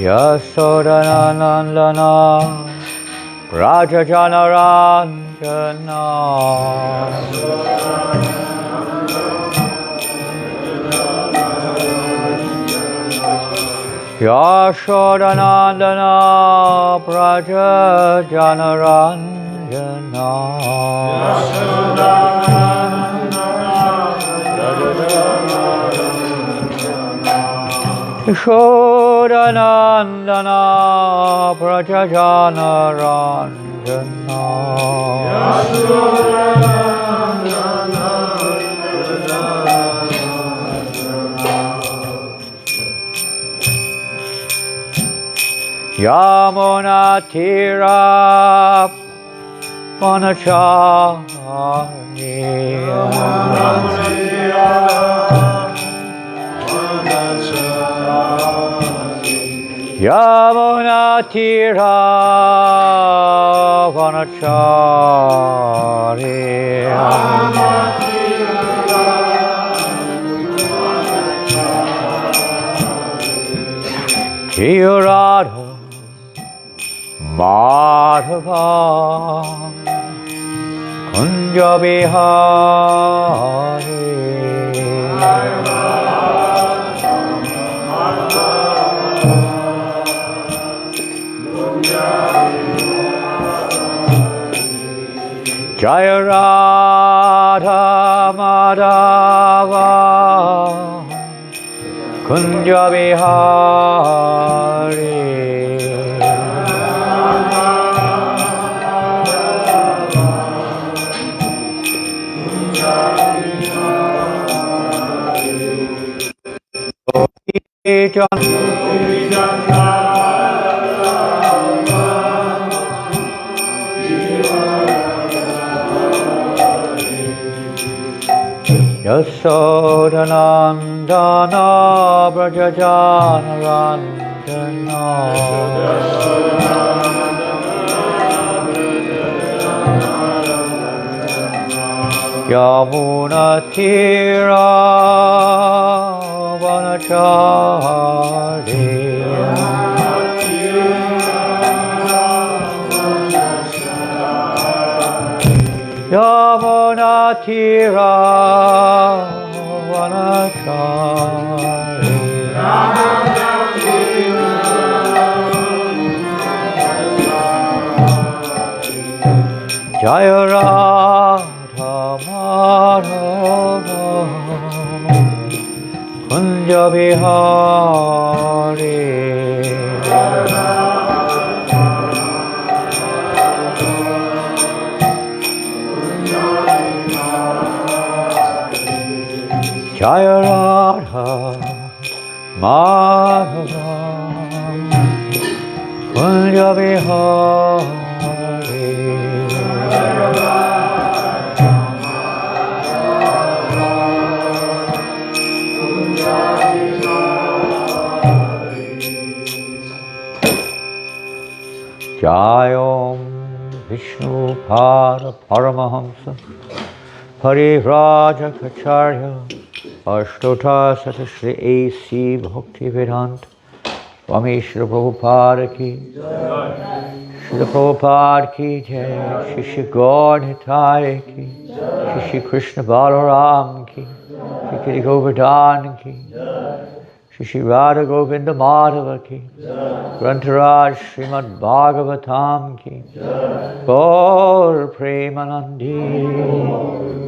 Yasodanandana Raja Janaranjana Yashodanandana Raja Janaranjana Yashodanandana Prajajana Ranjana Yamuna Tira Vanachari Yamuna Tira Vanachari Radha Madhava Kunja Bihari Jaya Radha Madhava Kunja Bihari Yasodanandana Brajajana Ranjana Yamuna Tira Vanachari Yamuna Tira Vanachari Jaya Radha Madhava Kunja Bihari Jaya Radha Madhava Kunja Bihari Jayom Vishnu Pada Paramahamsa Parivraja Kacharya Ashtota Sata Shri A.C. Bhakti Vedanta Swami Shri Prabhupada ki Shri Prabhupada ki Jai Shri Shri Gaur Nitai ki Shri Shri Krishna Balaram ki Shri Kiri Govardhan ki Shri Shri Radha Govinda Madhava ki Grantaraj Srimad Bhagavatam ki Gaur Premanandi.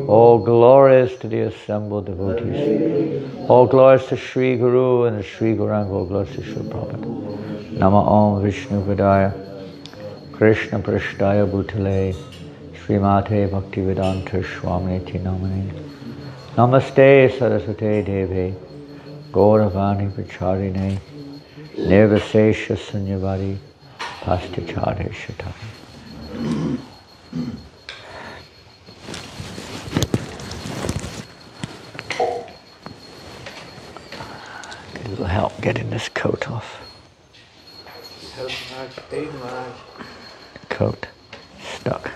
All glories to the assembled devotees. All glories to Sri Guru and the Sri Gauranga. All glories to Sri Prabhupada. Nama Om Vishnu Vidaya Krishna Prashtaya Bhutale Srimate Bhaktivedanta Swamiti Namane. Namaste Saraswate Deve Gauravani Pacharine Nirvasesha Sunyavari Pastachare Shatari. A little help getting this coat off. Help Maharaj, aid Maharaj. Coat stuck.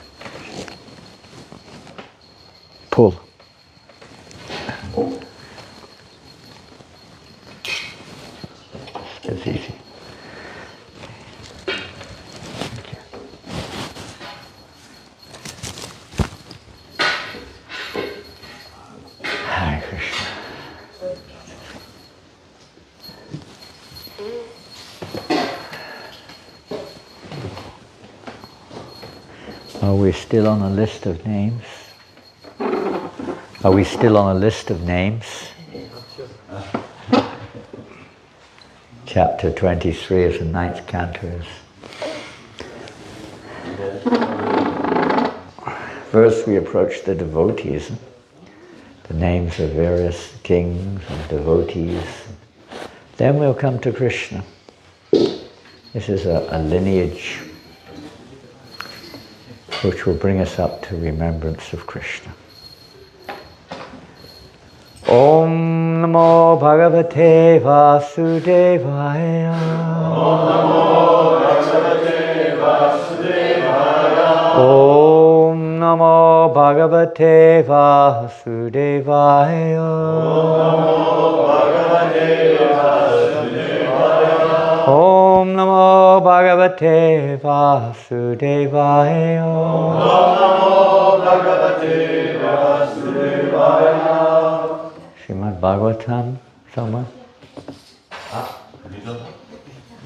Pull. It's easy. Thank you. Hare Krishna. Are we still on a list of names? Are we still on a list of names? Chapter 23 of the 9th canto is. First we approach the devotees, the names of various kings and devotees. Then we'll come to Krishna. This is a lineage which will bring us up to remembrance of Krishna. Om Namo Bhagavate Vasudevaya. Om Namo Bhagavate Vasudevaya. Om Namo Bhagavate Vasudevaya. Om Namo Bhagavate Vasudevaya. Om Namo Bhagavate Vasudevaya. Om Namo Bhagavate Vasudevaya. Srimad Bhagavatam, someone?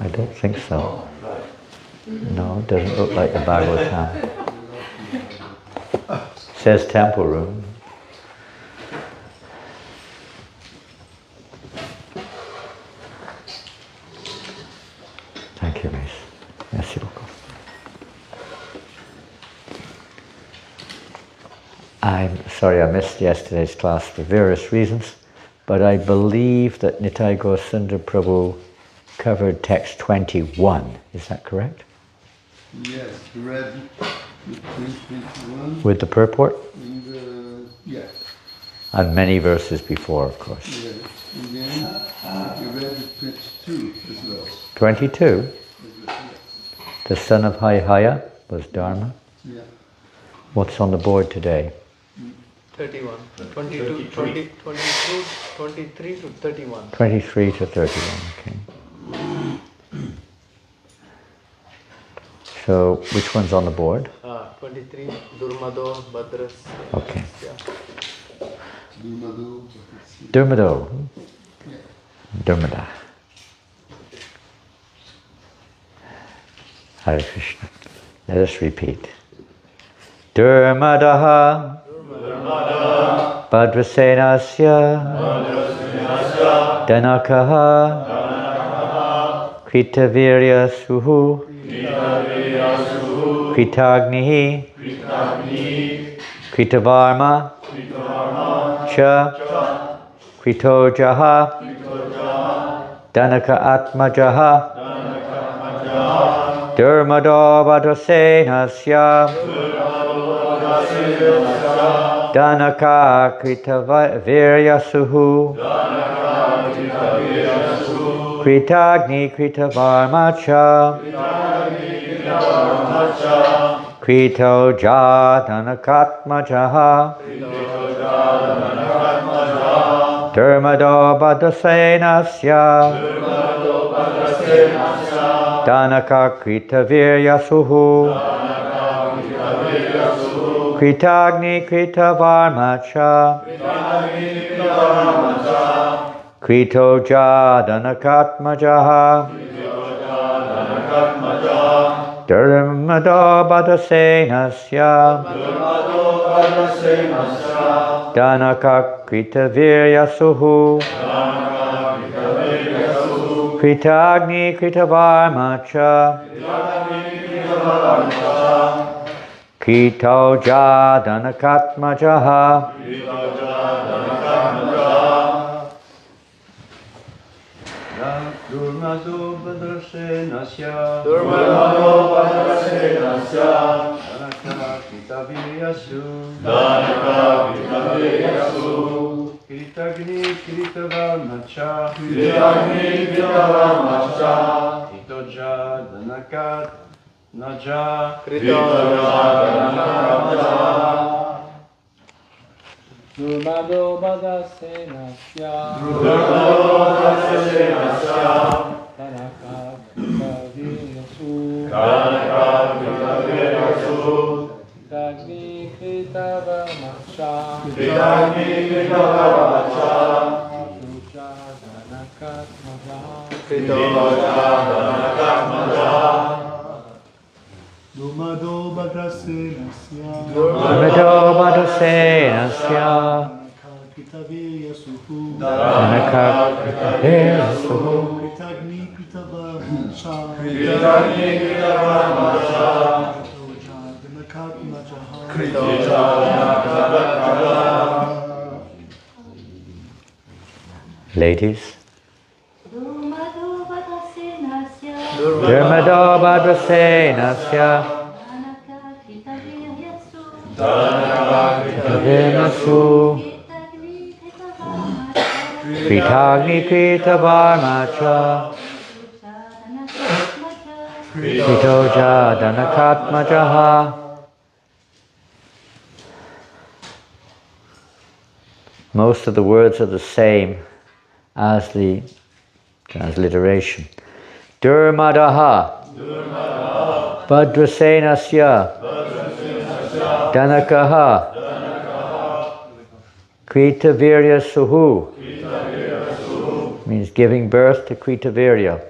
I don't think so. No, it doesn't look like the Bhagavatam. Says temple room. Thank you, Miss. Merci beaucoup. I'm sorry I missed yesterday's class for various reasons, but I believe that Nitai Gaurasundar Prabhu covered text 21. Is that correct? Yes, read the 21. With the purport? Yes. And many verses before, of course. Yes. And then you read the 22 as well. 22? The son of Haihaya was Dharma. Yeah. What's on the board today? 31, 22, 20, 22, 23 to 31. 23 to 31, okay. So, which one's on the board? 23, Durmado, Badras. Okay. Yeah. Durmado. Durmada. Hare Krishna. Let us repeat. Durmadaha. Badrasenasya. Danakaha. Kritavirya suhu. Kritagnihi. Kritavarma. Cha. Kritojaha. Danaka atmajaha. Durmado Badrasenasya. Danaka Kritavirya suhu. Kritagni Kritavarma cha. Krito Danakatmajaha. Durmado Badrasenasya. Danaka Kritavirya suhu. Kritagni Kritavarma cha. Krito Danakatmajaha. Durmado Badrasenasya. Danaka Kritavirya suhu. Kritagni Kritavarma cha. Krito Danakatmajaha. Durmado Badrasenasya. Durmado Badrasenasya. Danaka Kritaviryasu. Danaka Kritaviryasu. Kritagni Kritavarma cha. Kritagni Kritavarma cha. Kritoja Danakat Naja Durmado Badasenasya Tanaka Kaviyasu Dagni Kritava Macha Tuja Danakat Maja Dumado Badrasenasya Durmado Badasenasya Kitavirya Suhu Tanaka Suhu Kritagni Kritava Macha Toja Danakat Majaha Ladies. Durmado Badasenasya Durmado Badasenasya Kaviryasu Kritagni Kritavarmacha Kritoja Danakatmajaha. Most of the words are the same as the transliteration. Durmadaha Badrasenasya Danakaha Kritavirya Suhu means giving birth to Kritavirya.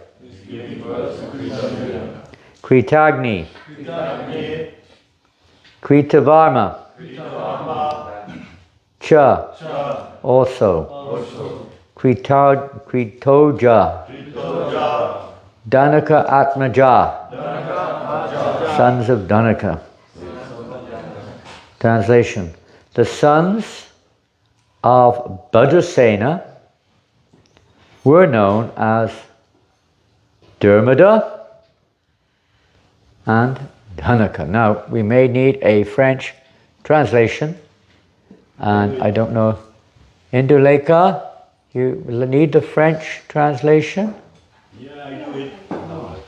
Kritagni Kritavarma Cha also Kritoja Danaka Atmaja sons of Danaka. Translation: the sons of Badrasena were known as Durmada and Dhanaka. Now, we may need a French translation, and I don't know, Induleka, you need the French translation? Yeah, I do it.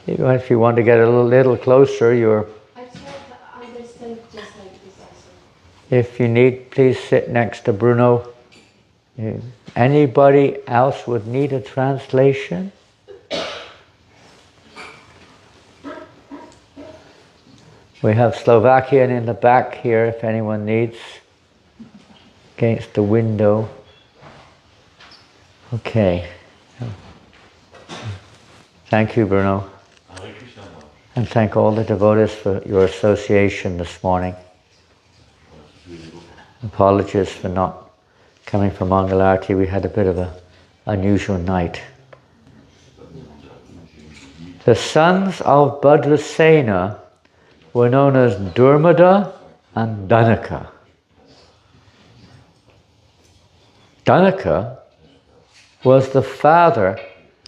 If you want to get a little closer, you're... I try to understand just like this also. If you need, please sit next to Bruno. Anybody else would need a translation? We have Slovakian in the back here if anyone needs. Against the window. Okay. Thank you, Bruno. And thank all the devotees for your association this morning. Apologies for not coming for Mangalarti. We had a bit of an unusual night. The sons of Badrasena were known as Durmada and Danaka. Danaka was the father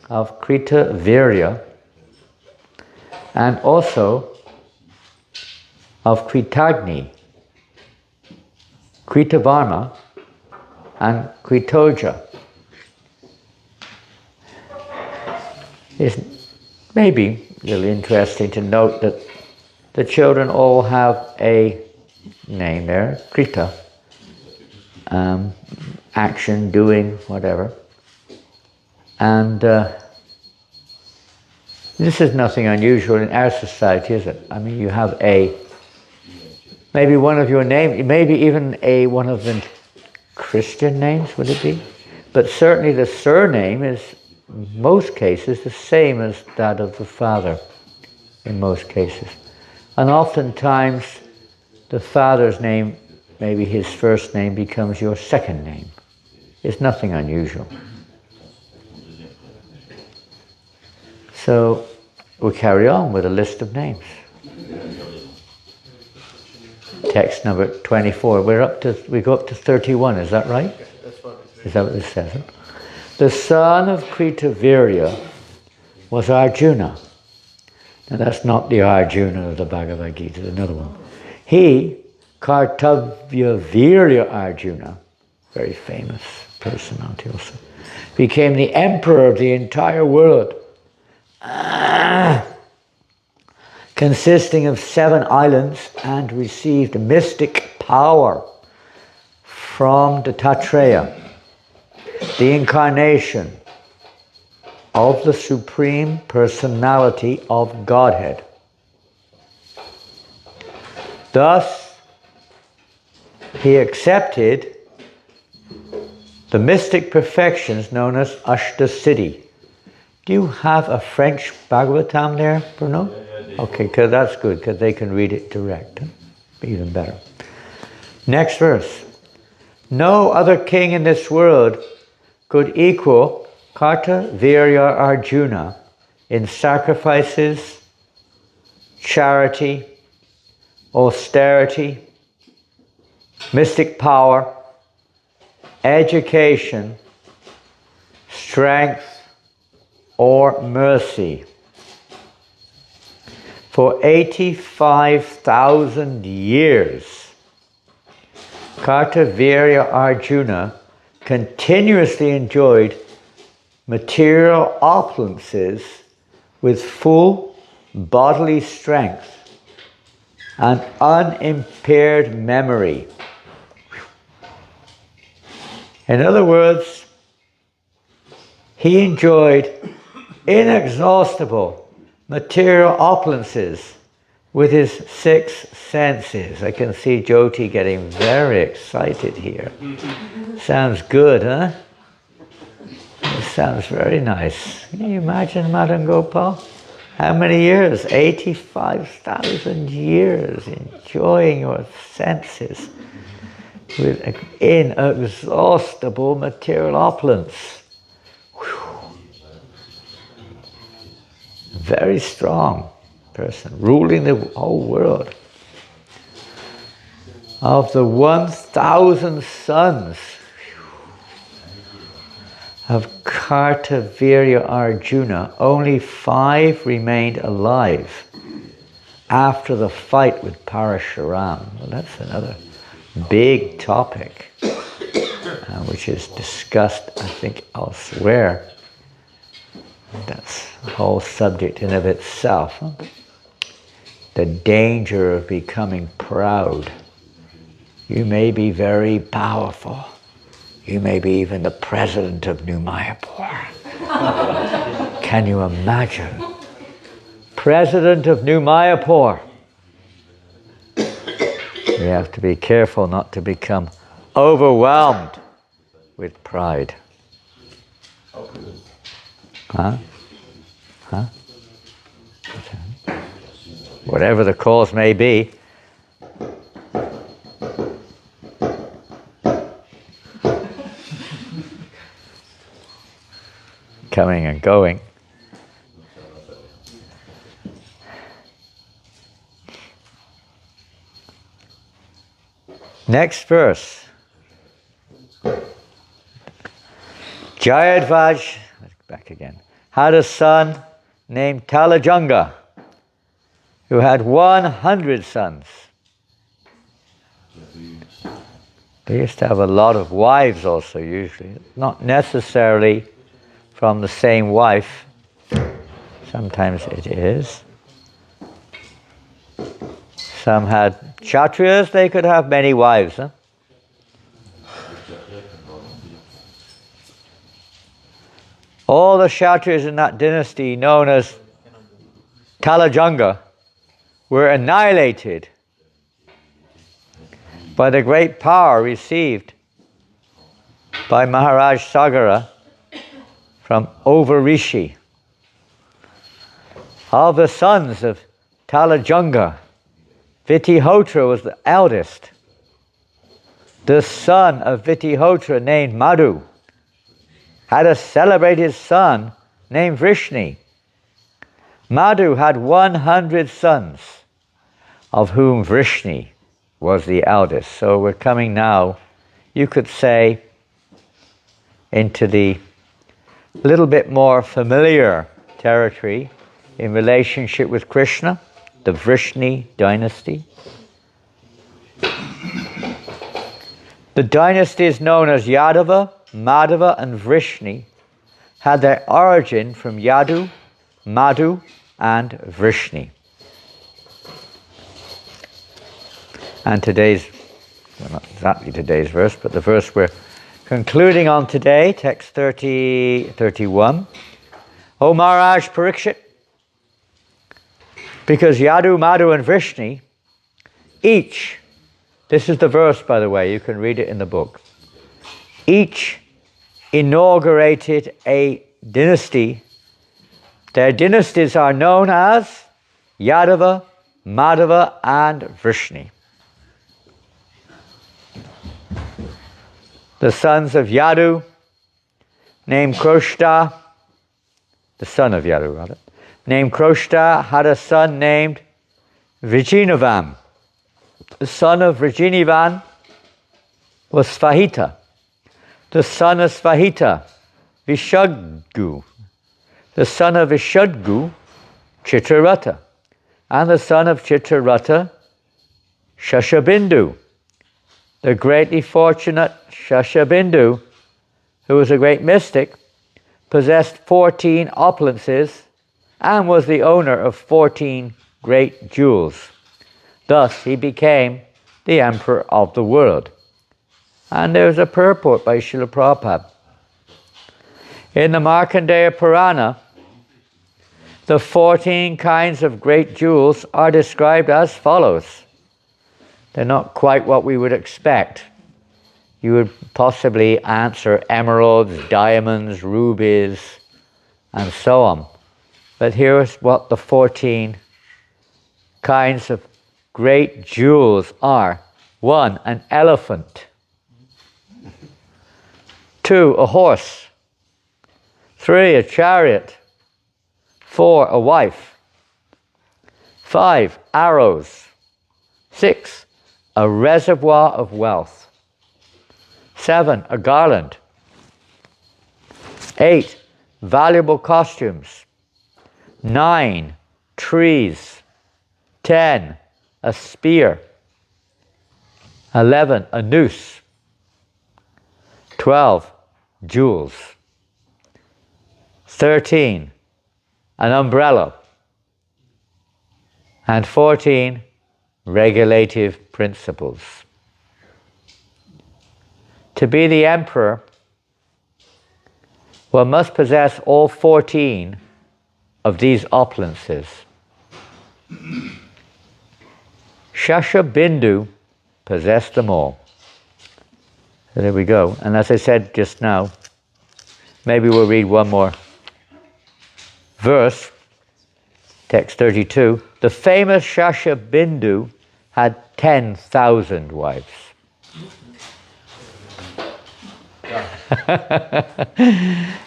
of Kritavirya and also of Kritagni, Kritavarma and Kritoja. It's maybe really interesting to note that the children all have a name there, Krita, action, doing, whatever. And this is nothing unusual in our society, is it? I mean, you have maybe one of your names, maybe even one of the Christian names, would it be? But certainly the surname is, in most cases, the same as that of the father, in most cases. And oftentimes, the father's name, maybe his first name, becomes your second name. It's nothing unusual. So, we'll carry on with a list of names. Text number 24. We go up to 31, is that right? That's what it's Is that what it says? The son of Kritavirya was Arjuna. Now that's not the Arjuna of the Bhagavad Gita, it's another one. He, Kartavyavirya Arjuna, very famous personality also, became the emperor of the entire world. consisting of 7 islands, and received mystic power from Dattatreya, the incarnation of the Supreme Personality of Godhead. Thus, he accepted the mystic perfections known as Ashtasiddhi. Do you have a French Bhagavatam there, Bruno? Okay, because that's good, because they can read it direct. Even better. Next verse. No other king in this world could equal Karta Virya Arjuna in sacrifices, charity, austerity, mystic power, education, strength, or mercy. For 85,000 years, Kartavirya Arjuna continuously enjoyed material opulences with full bodily strength and unimpaired memory. In other words, he enjoyed inexhaustible material opulences with his 6 senses. I can see Jyoti getting very excited here. Sounds good, huh? It sounds very nice. Can you imagine, Madan Gopal? How many years? 85,000 years enjoying your senses with inexhaustible material opulence. Very strong person, ruling the whole world. Of the 1,000 sons of Kartavirya Arjuna, only 5 remained alive after the fight with Parashuram. Well, that's another big topic, which is discussed, I think, elsewhere. That's a whole subject in of itself. Huh? The danger of becoming proud. You may be very powerful. You may be even the president of New Mayapur. Can you imagine? President of New Mayapur. We have to be careful not to become overwhelmed with pride. Huh? Huh? Whatever the cause may be. Coming and going. Next verse. Jayadvaj, back again, had a son named Talajanga, who had 100 sons. They used to have a lot of wives also, usually. Not necessarily from the same wife. Sometimes it is. Some had Kshatriyas, they could have many wives. Huh? All the Kshatriyas in that dynasty known as Talajanga were annihilated by the great power received by Maharaj Sagara from Ovarishi. Of the sons of Talajanga, Vitihotra was the eldest. The son of Vitihotra, named Madhu, had a celebrated son named Vrishni. Madhu had 100 sons, of whom Vrishni was the eldest. So we're coming now, you could say, into the little bit more familiar territory in relationship with Krishna, the Vrishni dynasty. The dynasties known as Yadava, Madhava and Vrishni had their origin from Yadu, Madhu and Vrishni. And today's, well, not exactly today's verse, but the verse we're concluding on today, text 31. O Maharaj Parikshit, because Yadu, Madhu and Vrishni, each, this is the verse by the way, you can read it in the book, each inaugurated a dynasty. Their dynasties are known as Yadava, Madhava and Vrishni. The sons of Yadu, named Kroshta, the son of Yadu rather, named Kroshta had a son named Vijinavan. The son of Vijinavan was Svahita. The son of Svahita, Vishadgu. The son of Vishadgu, Chitraratha. And the son of Chitraratha, Shashabindu. The greatly fortunate Shashabindu, who was a great mystic, possessed 14 opulences and was the owner of 14 great jewels. Thus he became the emperor of the world. And there's a purport by Srila Prabhupada. In the Markandeya Purana, the 14 kinds of great jewels are described as follows. They're not quite what we would expect. You would possibly answer emeralds, diamonds, rubies, and so on. But here's what the 14 kinds of great jewels are. 1, an elephant. 2, a horse. 3, a chariot. 4, a wife. 5, arrows. 6, a reservoir of wealth. 7, a garland. 8, valuable costumes. 9, trees. 10, a spear. 11, a noose. 12, jewels. 13, an umbrella. And 14, regulative principles. To be the emperor, one must possess all 14 of these opulences. Shashabindu possessed them all. So there we go. And as I said just now, maybe we'll read one more verse, text 32. The famous Shashabindu had 10,000 wives.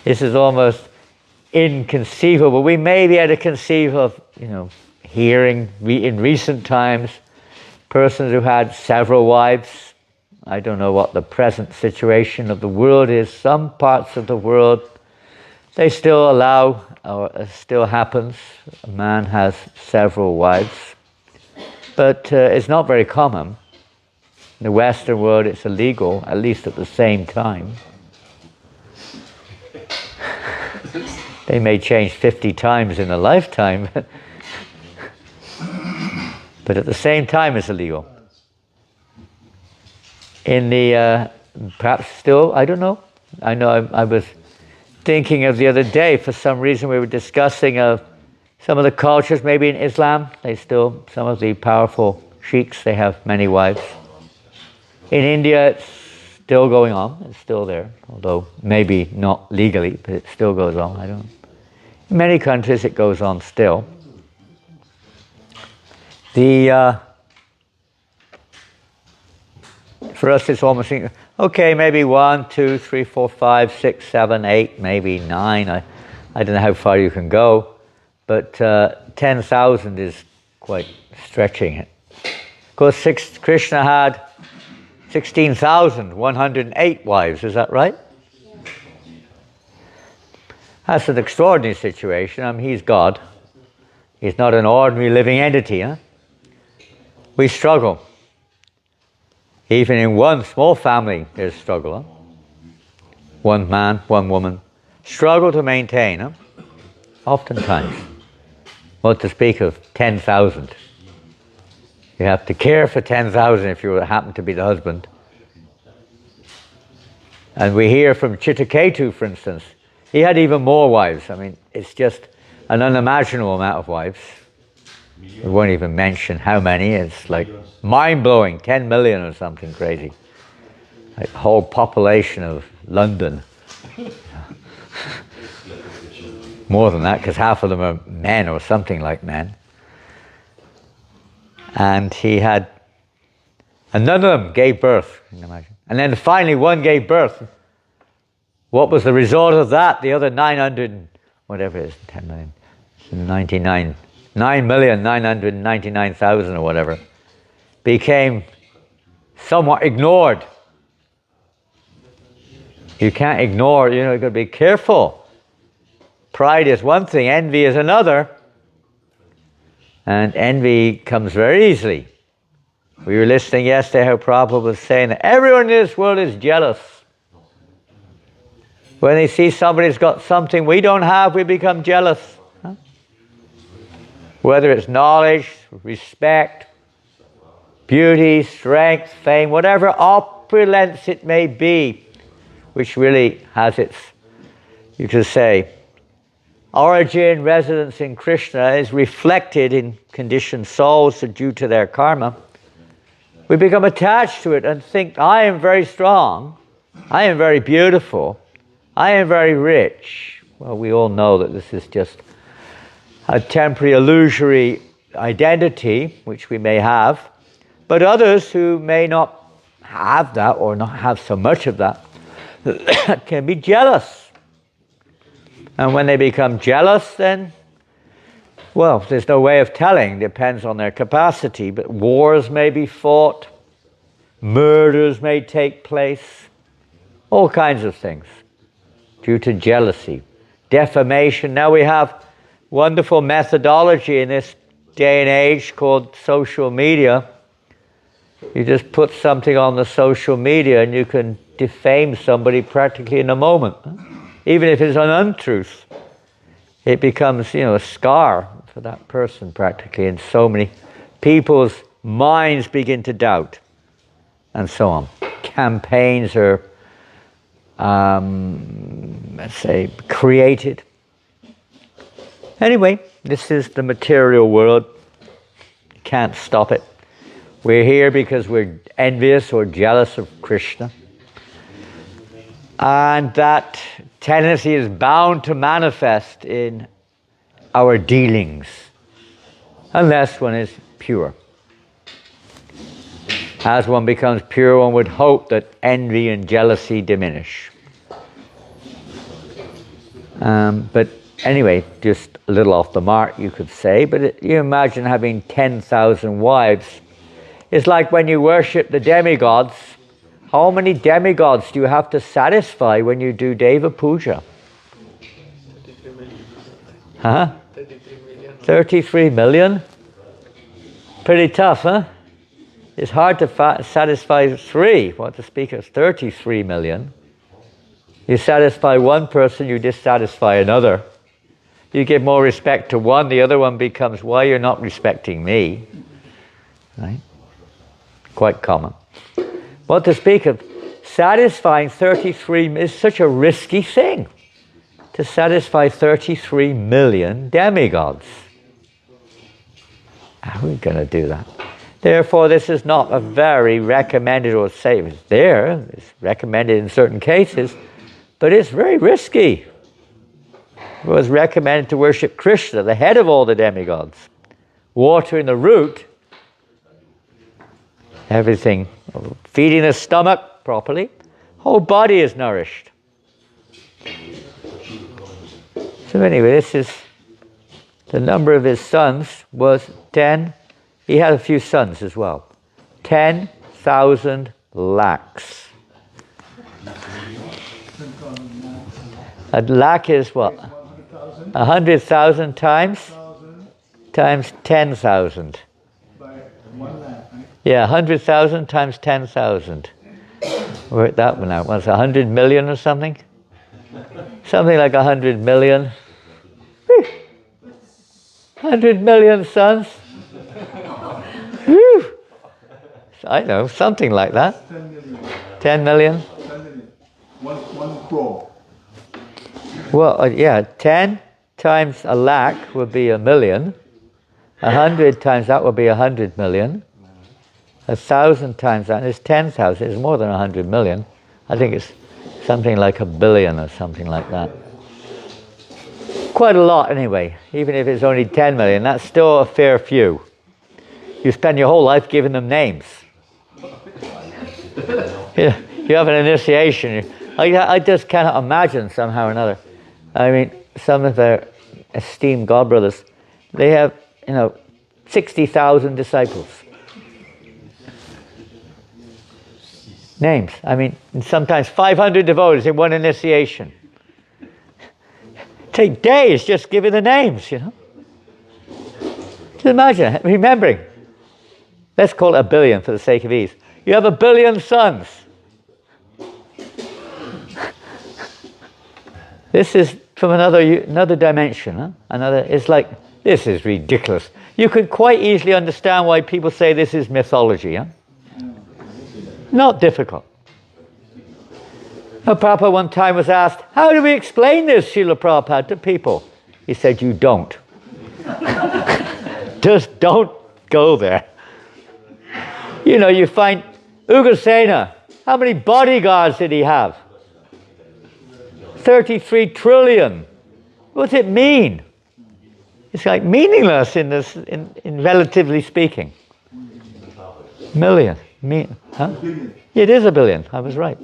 This is almost inconceivable. We may be able to conceive of, hearing in recent times persons who had several wives. I don't know what the present situation of the world is. Some parts of the world, they still allow, or it still happens, a man has several wives. But it's not very common. In the Western world, it's illegal, at least at the same time. They may change 50 times in a lifetime, but at the same time it's illegal. In the, perhaps still, I don't know. I know I was thinking of the other day, for some reason we were discussing some of the cultures, maybe in Islam, some of the powerful sheikhs, they have many wives. In India, it's still going on, it's still there, although maybe not legally, but it still goes on, I don't know. In many countries it goes on still. For us it's almost, okay, maybe 1, 2, 3, 4, 5, 6, 7, 8, maybe 9, I don't know how far you can go, but 10,000 is quite stretching it. Of course, Krishna had 16,108 wives, is that right? That's an extraordinary situation. He's God. He's not an ordinary living entity. We struggle. Even in one small family, there's struggle. One man, one woman. Struggle to maintain, oftentimes. What to speak of 10,000. You have to care for 10,000 if you happen to be the husband. And we hear from Chittaketu, for instance, he had even more wives. I mean, it's just an unimaginable amount of wives. We won't even mention how many. It's like mind-blowing, 10 million or something crazy. Like the whole population of London. More than that, because half of them are men or something like men. And he had, and none of them gave birth, you can imagine. And then finally one gave birth. What was the result of that? The other 900, whatever it is, 10 million, 9,999,000 or whatever, became somewhat ignored. You can't ignore, you've got to be careful. Pride is one thing, envy is another. And envy comes very easily. We were listening yesterday how Prabhupada was saying that everyone in this world is jealous. When they see somebody's got something we don't have, we become jealous. Huh? Whether it's knowledge, respect, beauty, strength, fame, whatever opulence it may be, which really has its, you could say, origin, residence in Krishna, is reflected in conditioned souls due to their karma. We become attached to it and think, I am very strong, I am very beautiful, I am very rich. Well, we all know that this is just a temporary illusory identity, which we may have, but others who may not have that or not have so much of that can be jealous. And when they become jealous, then, well, there's no way of telling, depends on their capacity, but wars may be fought, murders may take place, all kinds of things due to jealousy, defamation. Now we have wonderful methodology in this day and age called social media. You just put something on the social media and you can defame somebody practically in a moment. Even if it's an untruth, it becomes, a scar for that person practically, and so many people's minds begin to doubt, and so on. Campaigns are, let's say, created. Anyway, this is the material world. You can't stop it. We're here because we're envious or jealous of Krishna. And that tendency is bound to manifest in our dealings, unless one is pure. As one becomes pure, one would hope that envy and jealousy diminish. But anyway, just a little off the mark, you could say, but you imagine having 10,000 wives. It's like when you worship the demigods. How many demigods do you have to satisfy when you do Deva Puja? 33 million. Huh? 33 million. 33 million? Pretty tough, huh? It's hard to satisfy three, what to speak of 33 million. You satisfy one person, you dissatisfy another. You give more respect to one, the other one becomes, why you're not respecting me? Right? Quite common. What to speak of, satisfying 33 is such a risky thing. To satisfy 33 million demigods. How are we going to do that? Therefore, this is not a very recommended or safe. It's there, it's recommended in certain cases, but it's very risky. It was recommended to worship Krishna, the head of all the demigods. Watering the root, everything, feeding the stomach properly, whole body is nourished. So anyway, this is the number of his sons was 10. He had a few sons as well. 10,000 lakhs. A lakh is what? 100,000 times 10,000. Yeah, 100,000 times 10,000. Work that one out. What's 100 million or something? Something like 100 million. 100 million sons. Whew. I know, something like that. 10 million. 10 million? 10 million. One crore. Well, yeah, 10 times a lakh would be a million. 100 times that would be 100 million. 1,000 times that is 10,000. It's more than 100 million. I think it's something like a billion or something like that. Quite a lot anyway. Even if it's only 10 million, that's still a fair few. You spend your whole life giving them names. Yeah, you have an initiation. I just cannot imagine somehow or another. I mean, some of their esteemed godbrothers, they have, 60,000 disciples. Names. I mean, sometimes 500 devotees in one initiation. Take days just giving the names, Just imagine, remembering. Let's call it a billion for the sake of ease. You have a billion sons. This is from another dimension. Huh? It's like, this is ridiculous. You could quite easily understand why people say this is mythology. Huh? Not difficult. Prabhupada one time was asked, how do we explain this, Srila Prabhupada, to people? He said, you don't. Just don't go there. You find Ugrasena, how many bodyguards did he have? 33 trillion. What's it mean? It's like meaningless in relatively speaking. Million. Huh? It is a billion. I was right.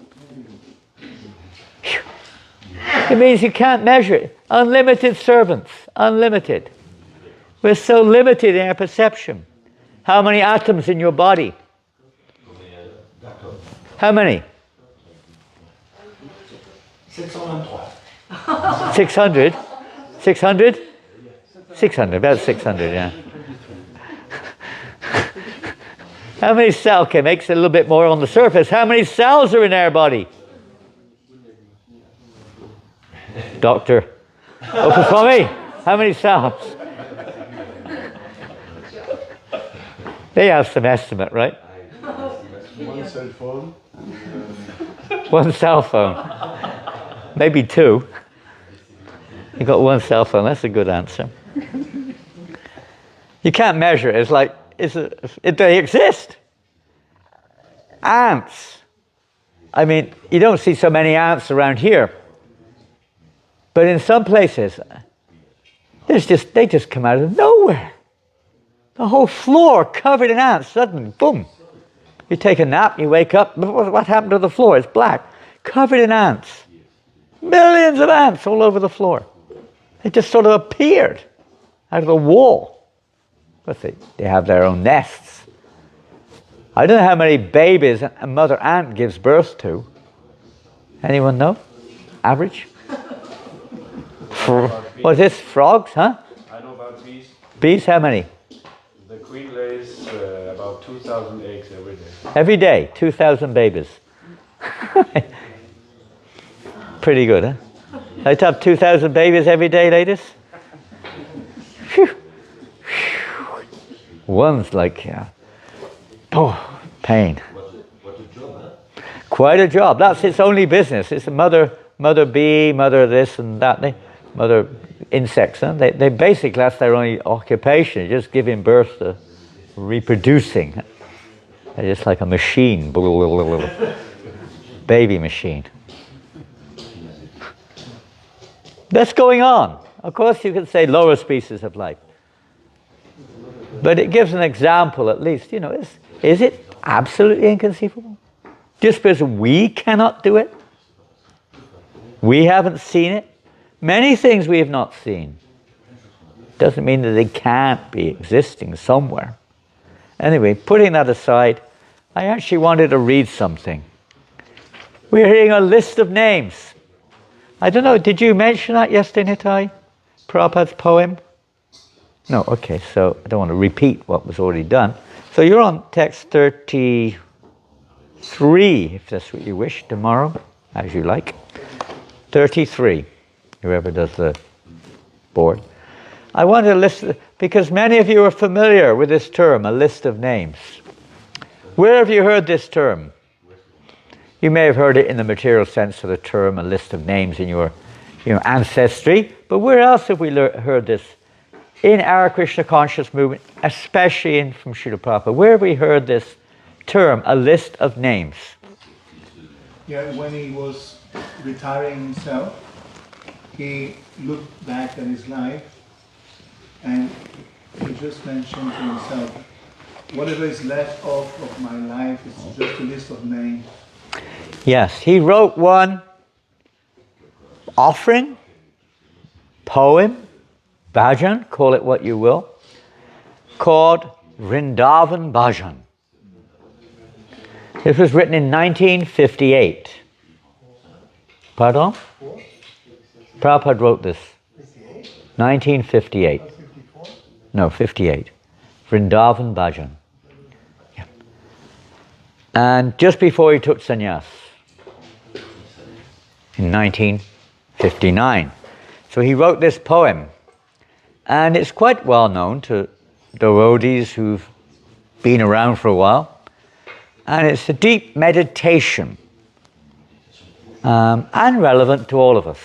It means you can't measure it. Unlimited servants. Unlimited. We're so limited in our perception. How many atoms in your body? How many? 600? 600? 600, about 600, yeah. How many cells? Okay, makes it a little bit more on the surface. How many cells are in our body? Doctor. Open for me. How many cells? They have some estimate, right? One cell phone. One cell phone. Maybe two. You got one cell phone. That's a good answer. You can't measure it. It's like, they exist. Ants. I mean, you don't see so many ants around here. But in some places, they just come out of nowhere. The whole floor covered in ants. Suddenly, boom. You take a nap, you wake up, what happened to the floor? It's black. Covered in ants. Millions of ants all over the floor. They just sort of appeared out of the wall. But they have their own nests. I don't know how many babies a mother ant gives birth to. Anyone know? Average? What's this? Frogs, huh? I know about bees. Bees, how many? The queen lays about 2,000 eggs every day. Every day, 2,000 babies. Pretty good, huh? I'd have 2,000 babies every day, ladies. Phew. One's like, pain. What a job, huh? Quite a job. That's its only business. It's a mother bee, mother this and that, mother insects. Huh? They basically, that's their only occupation, just giving birth to reproducing. They're just like a machine, baby machine. That's going on. Of course, you could say lower species of life. But it gives an example, at least. Is it absolutely inconceivable? Just because we cannot do it? We haven't seen it? Many things we have not seen. Doesn't mean that they can't be existing somewhere. Anyway, putting that aside, I actually wanted to read something. We're hearing a list of names. I don't know, did you mention that yesterday, Nitai? Prabhupada's poem? No, okay, so I don't want to repeat what was already done. So you're on text 33, if that's what you wish, tomorrow, as you like. 33, whoever does the board. I wanted to list, because many of you are familiar with this term, a list of names. Where have you heard this term? You may have heard it in the material sense of the term, a list of names in your ancestry, but where else have we heard this? In our Krishna conscious movement, especially from Srila Prabhupada, where have we heard this term, a list of names? Yeah, when he was retiring himself, he looked back at his life and he just mentioned to himself, whatever is left of my life is just a list of names. Yes, he wrote one offering, poem, bhajan, call it what you will, called Vrindavan Bhajan. This was written in 1958. Pardon? Prabhupada wrote this. 1958. No, 58. Vrindavan Bhajan. Yeah. And just before he took sannyas, in 1959. So he wrote this poem. And it's quite well known to devotees who've been around for a while. And it's a deep meditation and relevant to all of us.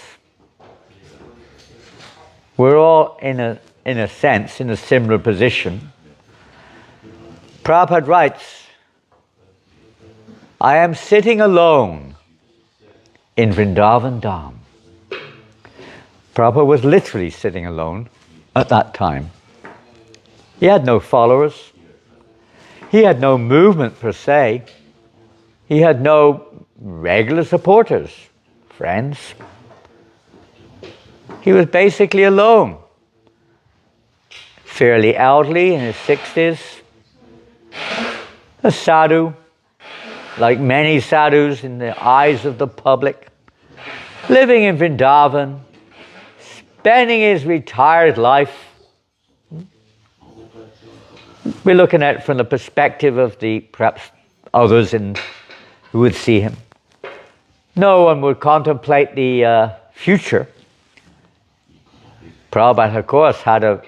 We're all in a sense in a similar position. Prabhupada writes, I am sitting alone in Vrindavan Dham. Prabhupada was literally sitting alone at that time. He had no followers. He had no movement per se. He had no regular supporters, friends. He was basically alone. Fairly elderly, in his 60s. A sadhu, like many sadhus in the eyes of the public. Living in Vrindavan, spending his retired life. We're looking at it from the perspective of the perhaps others who would see him. No one would contemplate the future. Prabhupada, of course, had an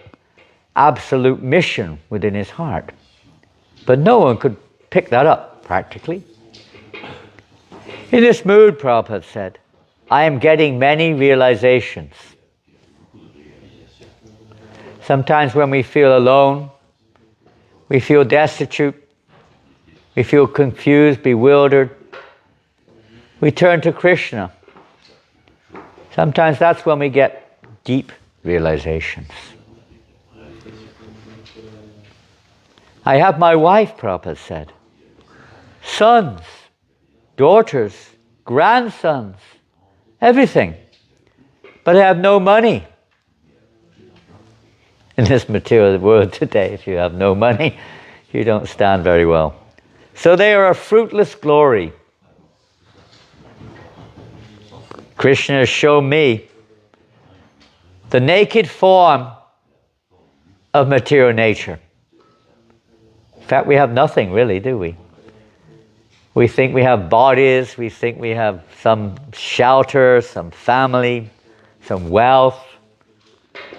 absolute mission within his heart. But no one could pick that up, practically. In this mood, Prabhupada said, I am getting many realizations. Sometimes when we feel alone, we feel destitute, we feel confused, bewildered, we turn to Krishna. Sometimes that's when we get deep realizations. I have my wife, Prabhupada said, sons, daughters, grandsons, everything, but I have no money. In this material world today, if you have no money, you don't stand very well. So they are a fruitless glory. Krishna has shown me the naked form of material nature. In fact, we have nothing really, do we? We think we have bodies, we think we have some shelter, some family, some wealth,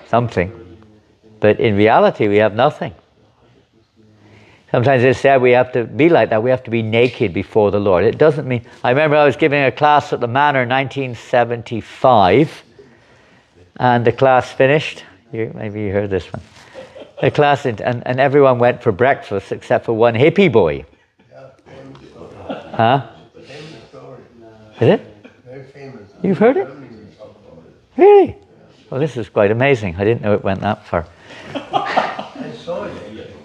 something. But in reality, we have nothing. Sometimes it's said we have to be like that. We have to be naked before the Lord. It doesn't mean... I remember I was giving a class at the Manor in 1975, and the class finished. Maybe you heard this one. The class, and everyone went for breakfast except for one hippie boy. Huh? Is it? Very famous. You've heard it? Really? Well, this is quite amazing. I didn't know it went that far. I saw it.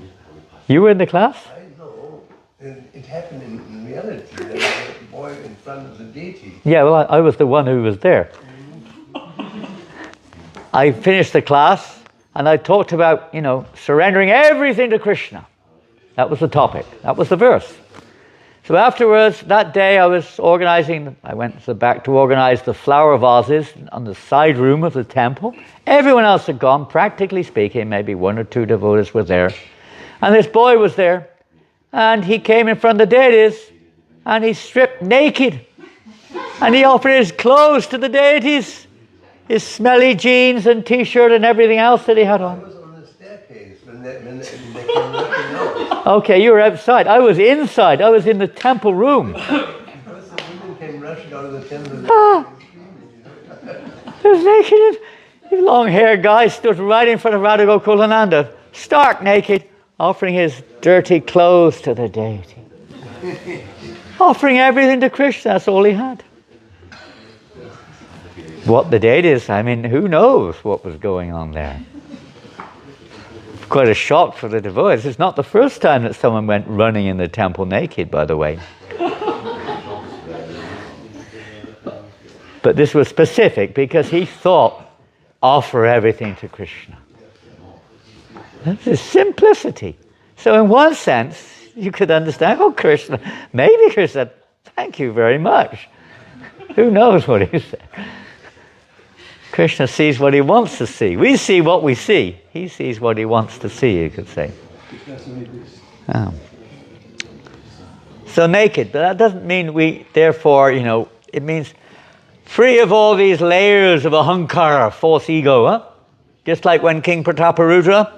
You were in the class? I know. It happened in reality. There was a boy in front of the deity. Yeah, well, I was the one who was there. I finished the class and I talked about, surrendering everything to Krishna. That was the topic. That was the verse. So afterwards, that day I went to the back to organize the flower vases on the side room of the temple. Everyone else had gone, practically speaking, maybe one or two devotees were there. And this boy was there, and he came in front of the deities, and he stripped naked. And he offered his clothes to the deities, his smelly jeans and t-shirt and everything else that he had I on. was on the staircase when they came rushing out. Okay, you were outside. I was inside. I was in the temple room. The women came rushing out of the temple. There's naked, long-haired guy stood right in front of Radha Gokulananda, stark naked, offering his dirty clothes to the deity. Offering everything to Krishna, that's all he had. What the date is, I mean, who knows what was going on there? Quite a shock for the devotees. It's not the first time that someone went running in the temple naked, by the way. But this was specific because he thought, offer everything to Krishna. That's his simplicity. So in one sense, you could understand, oh, Krishna, maybe Krishna, thank you very much. Who knows what he said? Krishna sees what he wants to see. We see what we see. He sees what he wants to see, you could say. So naked, but that doesn't mean we, therefore, it means free of all these layers of ahankara, false ego, huh? Just like when King Prataparudra,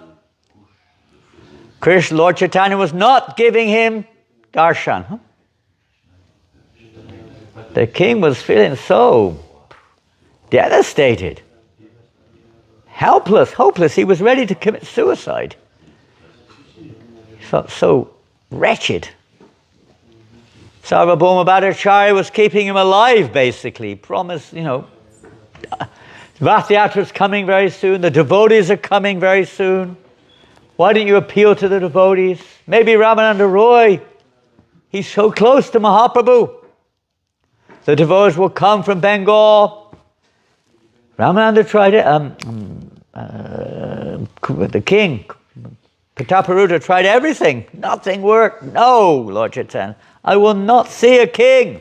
Krishna, Lord Chaitanya was not giving him darshan. Huh? The king was feeling so devastated, helpless, hopeless. He was ready to commit suicide. He felt so wretched. Sarvabhauma Bhattacharya was keeping him alive, basically. He promised, Rath Yatra's coming very soon. The devotees are coming very soon. Why don't you appeal to the devotees? Maybe Ramananda Roy. He's so close to Mahaprabhu. The devotees will come from Bengal. Ramananda tried it. The king, Prataparudra, tried everything. Nothing worked. No, Lord Chaitanya, I will not see a king.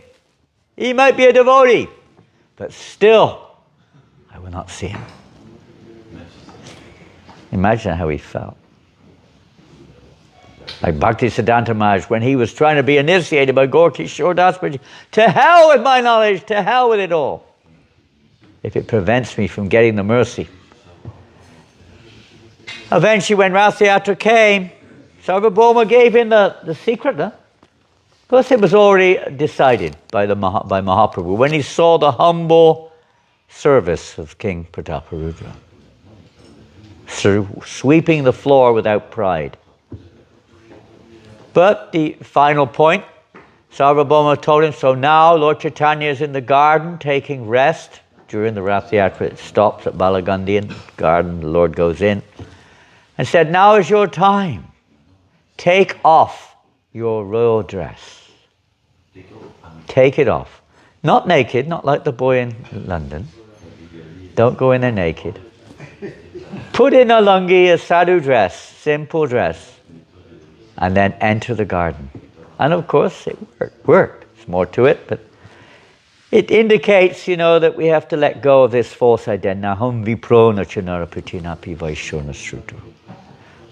He might be a devotee, but still, I will not see him. Imagine how he felt. Like Bhakti Siddhanta Maharaj, when he was trying to be initiated by Gorky Das, to hell with my knowledge, to hell with it all, if it prevents me from getting the mercy. Eventually, when Rath Yatra came, Sarvabhauma gave in the secret. Of course, it was already decided by Mahaprabhu when he saw the humble service of King Prataparudra, sweeping the floor without pride. But the final point, Sarvabhauma told him, so now Lord Chaitanya is in the garden taking rest. During the Rath Yatra, it stops at Balagandian garden, the Lord goes in, and said, now is your time. Take off your royal dress. Take it off. Not naked, not like the boy in London. Don't go in there naked. Put in a lungi, a sadhu dress, simple dress, and then enter the garden. And of course, it worked. There's more to it, but it indicates, that we have to let go of this false identity. Naham viprona chanarapitinapi vaishona srutu.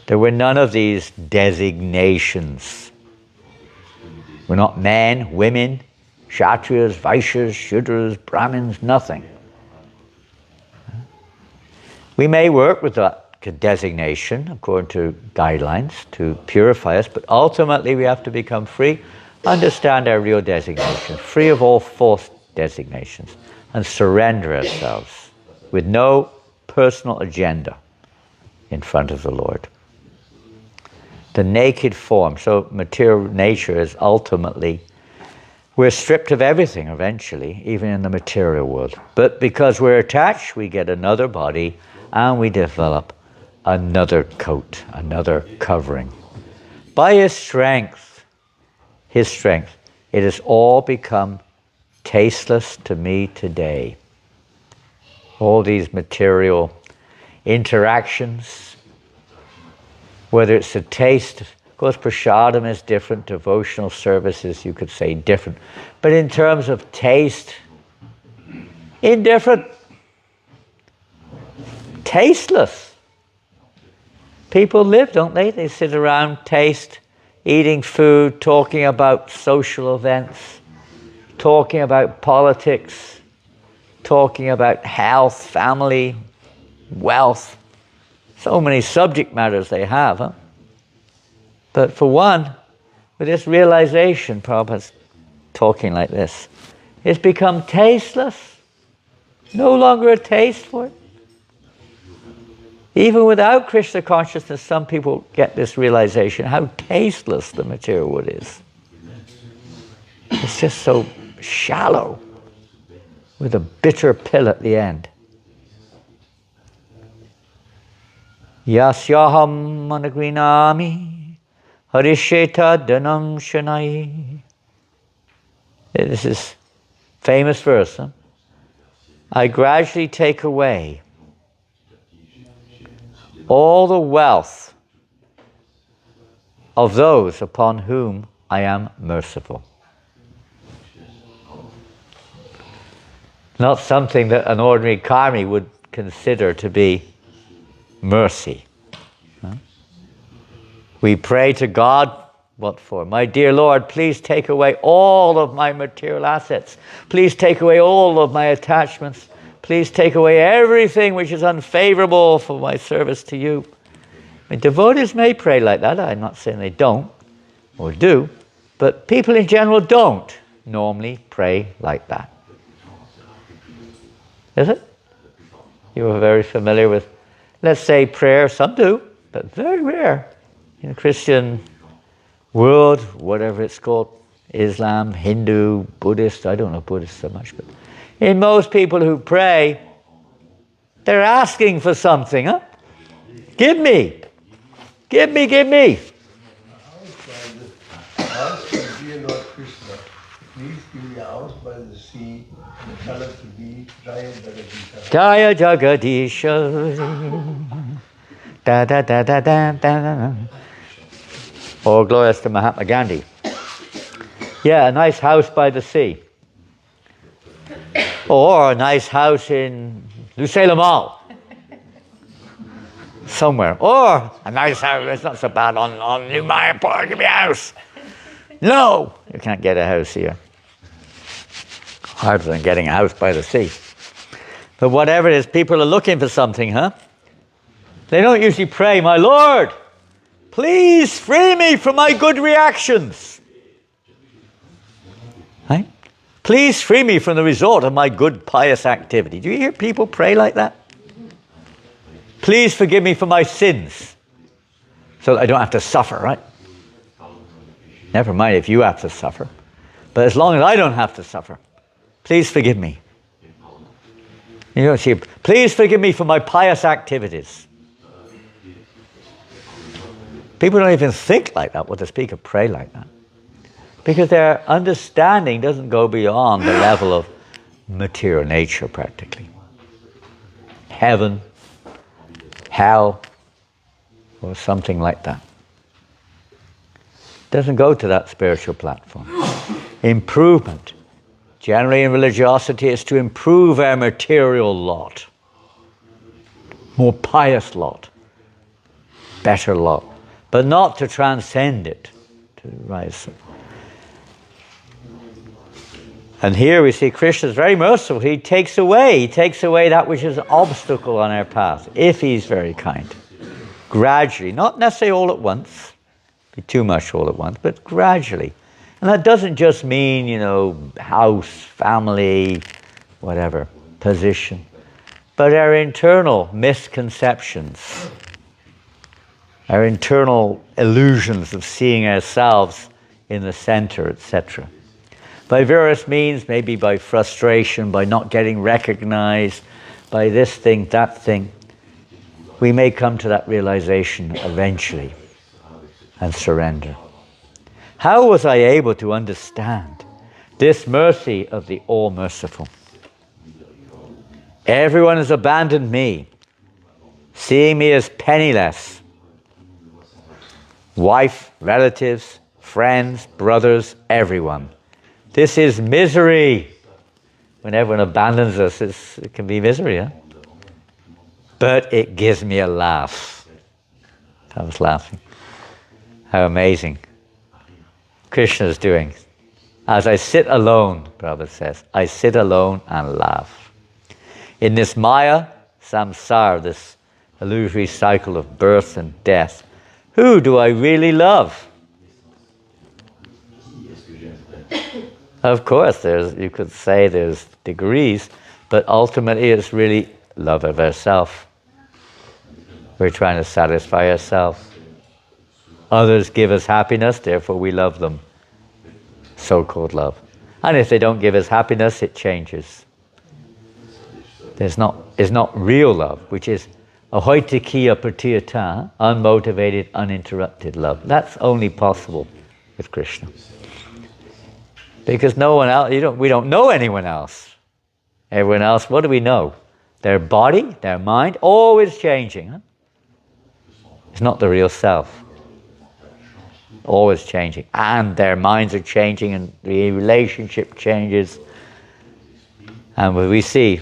There were none of these designations. We're not men, women, kshatriyas, vaishyas, shudras, brahmins, nothing. We may work with that designation according to guidelines to purify us, but ultimately we have to become free, understand our real designation, free of all false designations, and surrender ourselves with no personal agenda in front of the Lord. The naked form, so material nature is ultimately, we're stripped of everything eventually, even in the material world. But because we're attached, we get another body and we develop another coat, another covering. By His strength, it has all become tasteless to me today. All these material interactions, whether it's a taste, of course prasadam is different, devotional services you could say different, but in terms of taste, indifferent, tasteless. People live, don't they? They sit around, taste, eating food, talking about social events, talking about politics, talking about health, family, wealth, So many subject matters they have, huh? But for one, with this realization, Prabhupada's talking like this, it's become tasteless. No longer a taste for it. Even without Krishna consciousness, some people get this realization how tasteless the material world is. It's just so shallow, with a bitter pill at the end. Yasyaham managrinami harisheta dhanam shanai. This is famous verse. Huh? I gradually take away all the wealth of those upon whom I am merciful. Not something that an ordinary karmi would consider to be mercy. Huh? We pray to God, what for? My dear Lord, please take away all of my material assets. Please take away all of my attachments. Please take away everything which is unfavorable for my service to you. I mean, devotees may pray like that. I'm not saying they don't or do, but people in general don't normally pray like that. Is it? You are very familiar with, let's say, prayer. Some do, but very rare. In the Christian world, whatever it's called, Islam, Hindu, Buddhist, I don't know Buddhist so much, but in most people who pray, they're asking for something, huh? Give me. Give me, give me. House for dear Lord Krishna. Please give me a house by the sea, and the color to be Jaya Jagadisha. Jaya Jagadisha. Da da da da da da. All glories to Mahatma Gandhi. Yeah, a nice house by the sea. Or a nice house in Lucé Mall. Somewhere. Or a nice house, it's not so bad, on New Mayapur, give me a house. No, you can't get a house here. Harder than getting a house by the sea. But whatever it is, people are looking for something, huh? They don't usually pray, my Lord, please free me from my good reactions. Right? Please free me from the result of my good pious activity. Do you hear people pray like that? Please forgive me for my sins, so that I don't have to suffer, right? Never mind if you have to suffer. But as long as I don't have to suffer, please forgive me. You don't see, please forgive me for my pious activities. People don't even think like that when they speak or pray like that. Because their understanding doesn't go beyond the level of material nature practically. Heaven, hell, or something like that. Doesn't go to that spiritual platform. Improvement. Generally in religiosity is to improve our material lot. More pious lot. Better lot. But not to transcend it. To rise. And here we see Krishna is very merciful. He takes away that which is an obstacle on our path, if he's very kind. Gradually, not necessarily all at once, be too much all at once, but gradually. And that doesn't just mean, house, family, whatever, position, but our internal misconceptions, our internal illusions of seeing ourselves in the center, etc. By various means, maybe by frustration, by not getting recognized, by this thing, that thing, we may come to that realization eventually and surrender. How was I able to understand this mercy of the All-Merciful? Everyone has abandoned me, seeing me as penniless. Wife, relatives, friends, brothers, everyone. This is misery. When everyone abandons us, it can be misery, huh? But it gives me a laugh. I was laughing. How amazing. Krishna is doing. As I sit alone, Prabhupada says, I sit alone and laugh. In this Maya, samsara, this illusory cycle of birth and death. Who do I really love? Of course, you could say there's degrees, but ultimately it's really love of ourselves. We're trying to satisfy ourselves. Others give us happiness, therefore we love them. So-called love. And if they don't give us happiness, it changes. It's not real love, which is ahoitikiya pratiyata, unmotivated, uninterrupted love. That's only possible with Krishna. Because no one else, we don't know anyone else. Everyone else, what do we know? Their body, their mind, always changing. Huh? It's not the real self. Always changing. And their minds are changing and the relationship changes. And we see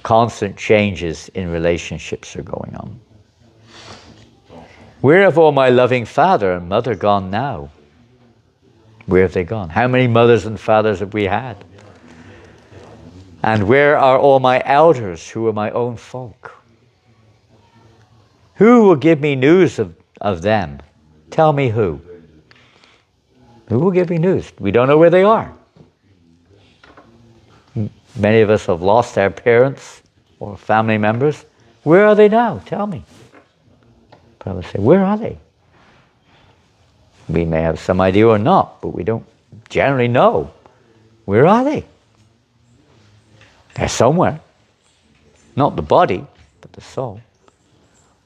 constant changes in relationships are going on. Where have all my loving father and mother gone now? Where have they gone? How many mothers and fathers have we had? And where are all my elders who are my own folk? Who will give me news of them? Tell me who. Who will give me news? We don't know where they are. Many of us have lost our parents or family members. Where are they now? Tell me. Probably say, where are they? We may have some idea or not, but we don't generally know. Where are they? They're somewhere. Not the body, but the soul.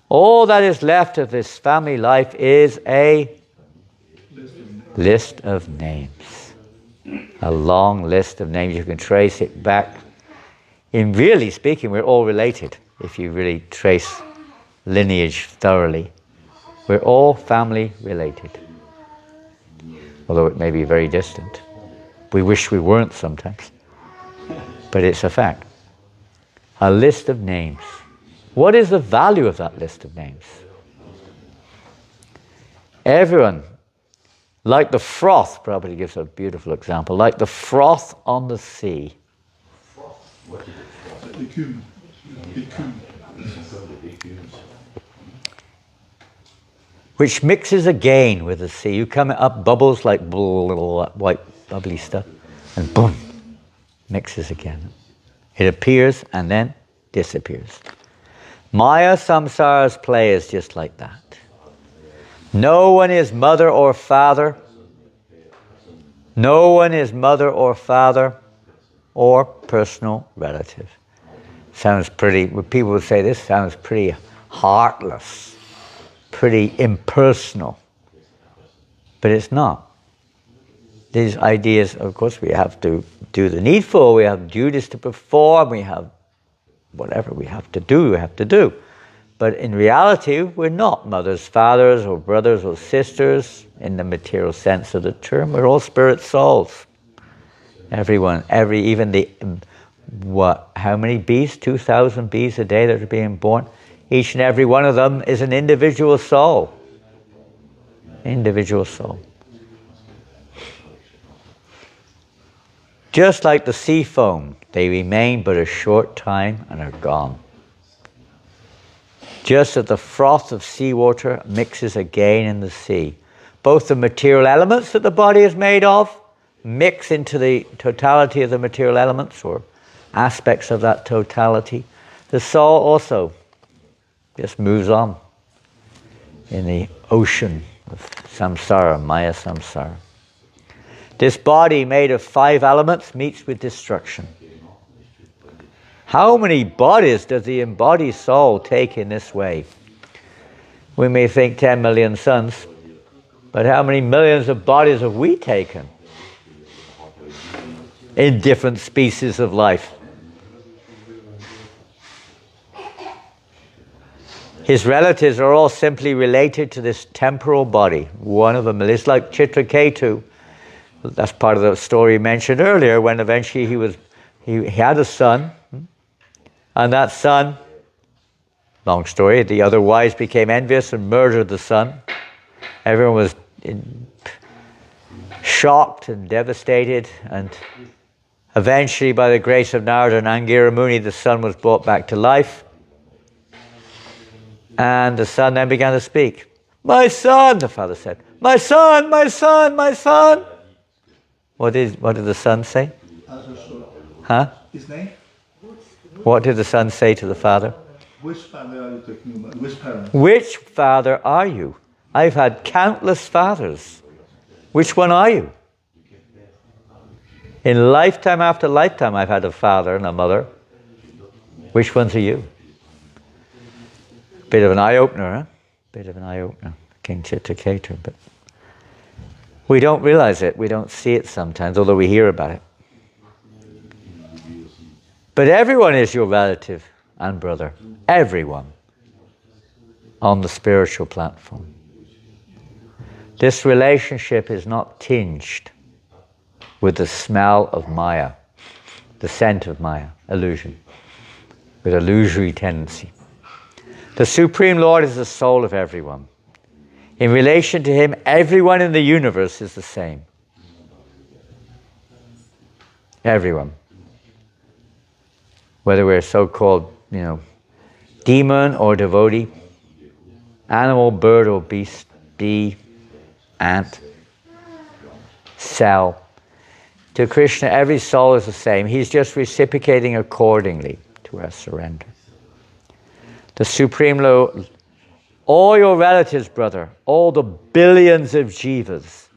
All that is left of this family life is a list of names. A long list of names. You can trace it back. In really speaking, we're all related. If you really trace lineage thoroughly, we're all family related. Although it may be very distant. We wish we weren't sometimes. But it's a fact. A list of names. What is the value of that list of names? Everyone, like the froth, probably gives a beautiful example, like the froth on the sea. Which mixes again with the sea. You come up bubbles like little white bubbly stuff, and boom, mixes again. It appears and then disappears. Maya samsara's play is just like that. No one is mother or father. No one is mother or father or personal relative. Sounds pretty, people would say this sounds pretty heartless, pretty impersonal. But it's not. These ideas, of course, we have to do the needful, we have duties to perform, we have whatever we have to do. But in reality, we're not mothers, fathers, or brothers or sisters in the material sense of the term. We're all spirit souls. Everyone, even the, how many bees? 2,000 bees a day that are being born. Each and every one of them is an individual soul. Individual soul. Just like the sea foam, they remain but a short time and are gone. Just as the froth of seawater mixes again in the sea. Both the material elements that the body is made of mix into the totality of the material elements or aspects of that totality. The soul also just moves on in the ocean of samsara, Maya samsara. This body made of 5 elements meets with destruction. How many bodies does the embodied soul take in this way? We may think 10 million suns, but how many millions of bodies have we taken in different species of life? His relatives are all simply related to this temporal body. One of them is like Chitraketu. That's part of the story mentioned earlier, when eventually he had a son, and that son, long story, the other wives became envious and murdered the son. Everyone was shocked and devastated, and eventually by the grace of Narada and Angira Muni, the son was brought back to life. And the son then began to speak. My son, the father said. My son, my son, my son. What did the son say? Huh? His name? What did the son say to the father? Which father are you talking about? Which parent? Which father are you? I've had countless fathers. Which one are you? In lifetime after lifetime, I've had a father and a mother. Which ones are you? Bit of an eye-opener, huh? Bit of an eye-opener, King Chittakator. But we don't realize it. We don't see it sometimes, although we hear about it. But everyone is your relative and brother. Everyone on the spiritual platform. This relationship is not tinged with the smell of Maya, the scent of Maya, illusion, with illusory tendency. The Supreme Lord is the soul of everyone. In relation to Him, everyone in the universe is the same. Everyone. Whether we're so-called, demon or devotee, animal, bird or beast, bee, ant, cell. To Krishna, every soul is the same. He's just reciprocating accordingly to our surrender. The Supreme Lord, all your relatives, brother, all the billions of jivas,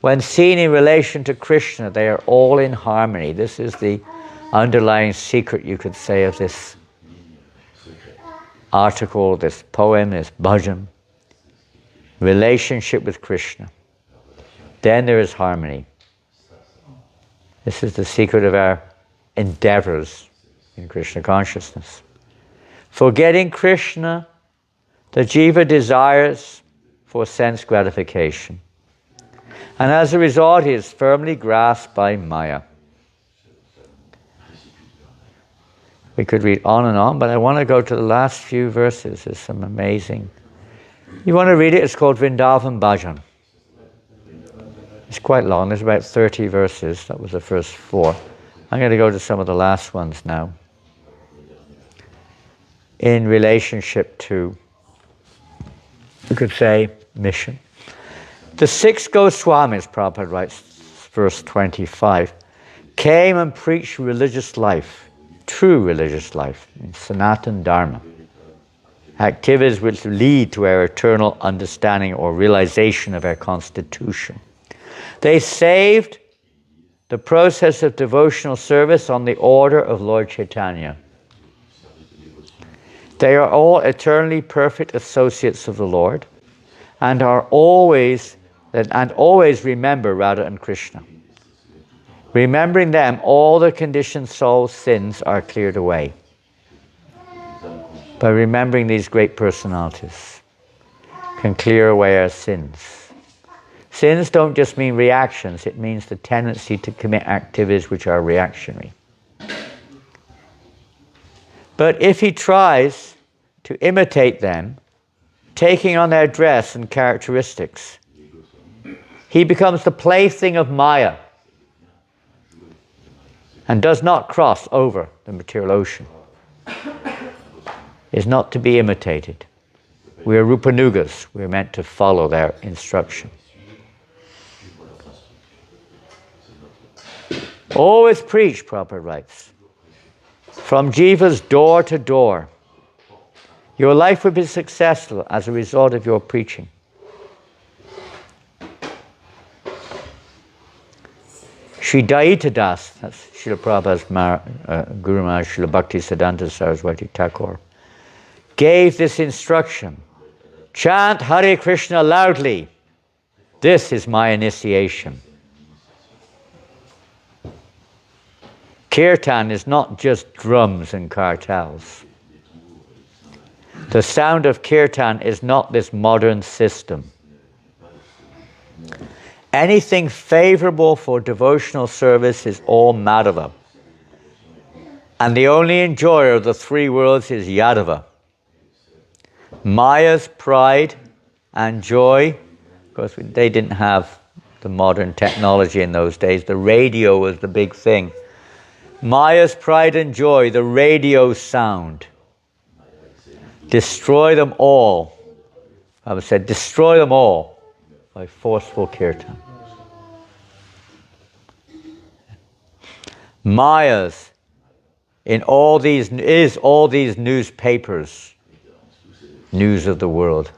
when seen in relation to Krishna, they are all in harmony. This is the underlying secret, you could say, of this article, this poem, this bhajan. Relationship with Krishna. Then there is harmony. This is the secret of our endeavors in Krishna consciousness. Forgetting Krishna, the jiva desires for sense gratification. And as a result, he is firmly grasped by Maya. We could read on and on, but I want to go to the last few verses. There's some amazing. You want to read it? It's called Vrindavan Bhajan. It's quite long. There's about 30 verses. That was the first 4. I'm going to go to some of the last ones now. In relationship to, you could say, mission. The 6 Goswamis, Prabhupada writes, verse 25, came and preached religious life, true religious life, in Sanatan Dharma. Activities which lead to our eternal understanding or realization of our constitution. They saved the process of devotional service on the order of Lord Chaitanya. They are all eternally perfect associates of the Lord and always remember Radha and Krishna. Remembering them, all the conditioned soul's sins are cleared away. By remembering these great personalities, can clear away our sins. Sins don't just mean reactions, it means the tendency to commit activities which are reactionary. But if he tries to imitate them, taking on their dress and characteristics, he becomes the plaything of Maya and does not cross over the material ocean. Is not to be imitated. We are Rupanugas. We are meant to follow their instruction. Always preach, Prabhupada writes, from jiva's door to door. Your life will be successful as a result of your preaching. Shri Daita Das, that's Srila Prabhupada's Guru Maharaj, Srila Bhakti Siddhanta Saraswati Thakur, gave this instruction. Chant Hare Krishna loudly. This is my initiation. Kirtan is not just drums and kartals. The sound of kirtan is not this modern system. Anything favorable for devotional service is all Madhava. And the only enjoyer of the 3 worlds is Yadava. Maya's pride and joy, of course they didn't have the modern technology in those days. The radio was the big thing. Maya's pride and joy, the radio sound. Destroy them all. I said, destroy them all by forceful kirtan. Mayas in all these newspapers, news of the world.